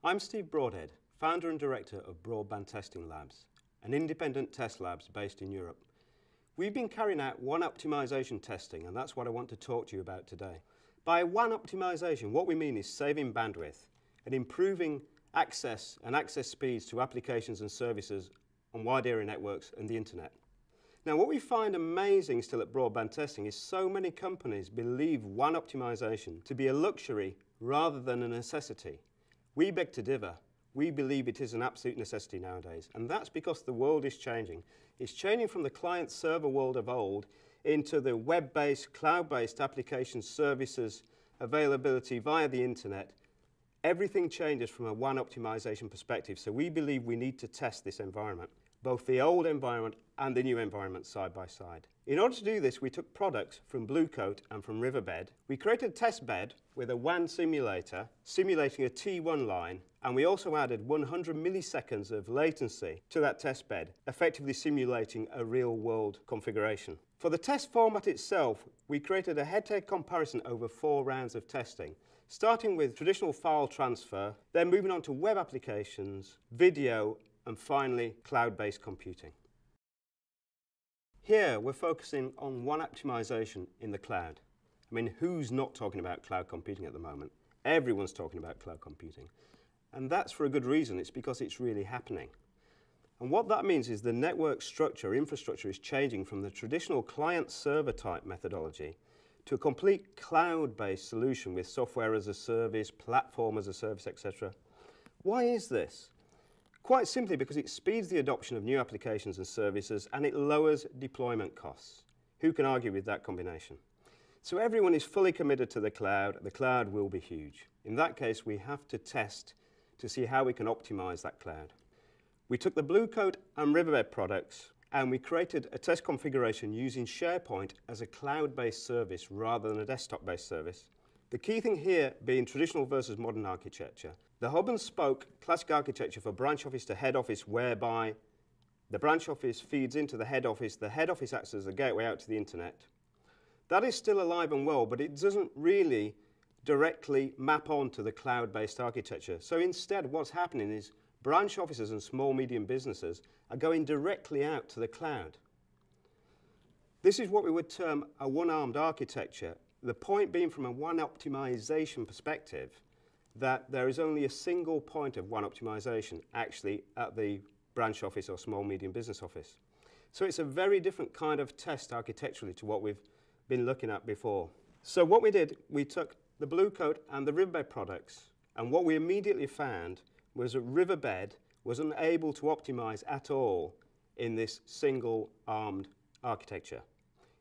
I'm Steve Broadhead, founder and director of Broadband-Testing Labs, an independent test labs based in Europe. We've been carrying out WAN optimization testing, and that's what I want to talk to you about today. By WAN optimization, what we mean is saving bandwidth and improving access and access speeds to applications and services on wide area networks and the internet. Now, what we find amazing still at broadband testing is so many companies believe WAN optimization to be a luxury rather than a necessity. We beg to differ. We believe it is an absolute necessity nowadays, and that's because the world is changing. It's changing from the client-server world of old into the web-based, cloud-based application services availability via the internet. Everything changes from a WAN optimization perspective, so we believe we need to test this environment, both the old environment and the new environment side by side. In order to do this, we took products from Blue Coat and from Riverbed. We created a test bed with a WAN simulator simulating a T1 line, and we also added 100 milliseconds of latency to that test bed, effectively simulating a real-world configuration. For the test format itself, we created a head-to-head comparison over 4 rounds of testing, starting with traditional file transfer, then moving on to web applications, video, and finally, cloud-based computing. Here, we're focusing on WAN optimization in the cloud. I mean, who's not talking about cloud computing at the moment? Everyone's talking about cloud computing. And that's for a good reason. It's because it's really happening. And what that means is the network structure, infrastructure is changing from the traditional client-server type methodology to a complete cloud-based solution with software as a service, platform as a service, etc. Why is this? Quite simply because it speeds the adoption of new applications and services, and it lowers deployment costs. Who can argue with that combination? So everyone is fully committed to the cloud will be huge. In that case, we have to test to see how we can optimize that cloud. We took the Blue Coat and Riverbed products and we created a test configuration using SharePoint as a cloud-based service rather than a desktop-based service. The key thing here being traditional versus modern architecture. The hub and spoke classic architecture for branch office to head office, whereby the branch office feeds into the head office acts as a gateway out to the internet. That is still alive and well, but it doesn't really directly map onto the cloud-based architecture. So instead, what's happening is branch offices and small, medium businesses are going directly out to the cloud. This is what we would term a one-armed architecture. The point being, from a WAN optimization perspective, that there is only a single point of WAN optimization actually at the branch office or small, medium business office. So it's a very different kind of test architecturally to what we've been looking at before. So what we did, we took the Blue Coat and the Riverbed products, and what we immediately found was that Riverbed was unable to optimize at all in this single-armed architecture.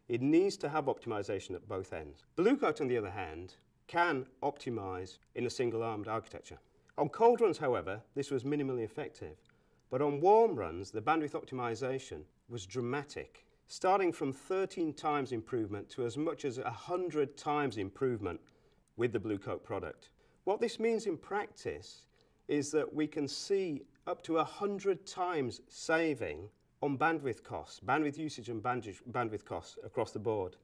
It needs to have optimization at both ends. Blue Coat, on the other hand, can optimize in a single-armed architecture. On cold runs, however, this was minimally effective. But on warm runs, the bandwidth optimization was dramatic, starting from 13 times improvement to as much as 100 times improvement with the Blue Coat product. What this means in practice is that we can see up to 100 times saving on bandwidth costs, bandwidth usage and bandwidth costs across the board.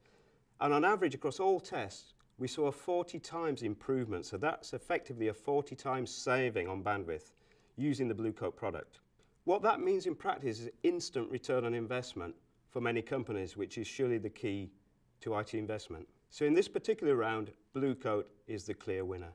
And on average, across all tests, we saw a 40 times improvement. So that's effectively a 40 times saving on bandwidth using the Blue Coat product. What that means in practice is instant return on investment for many companies, which is surely the key to IT investment. So in this particular round, Blue Coat is the clear winner.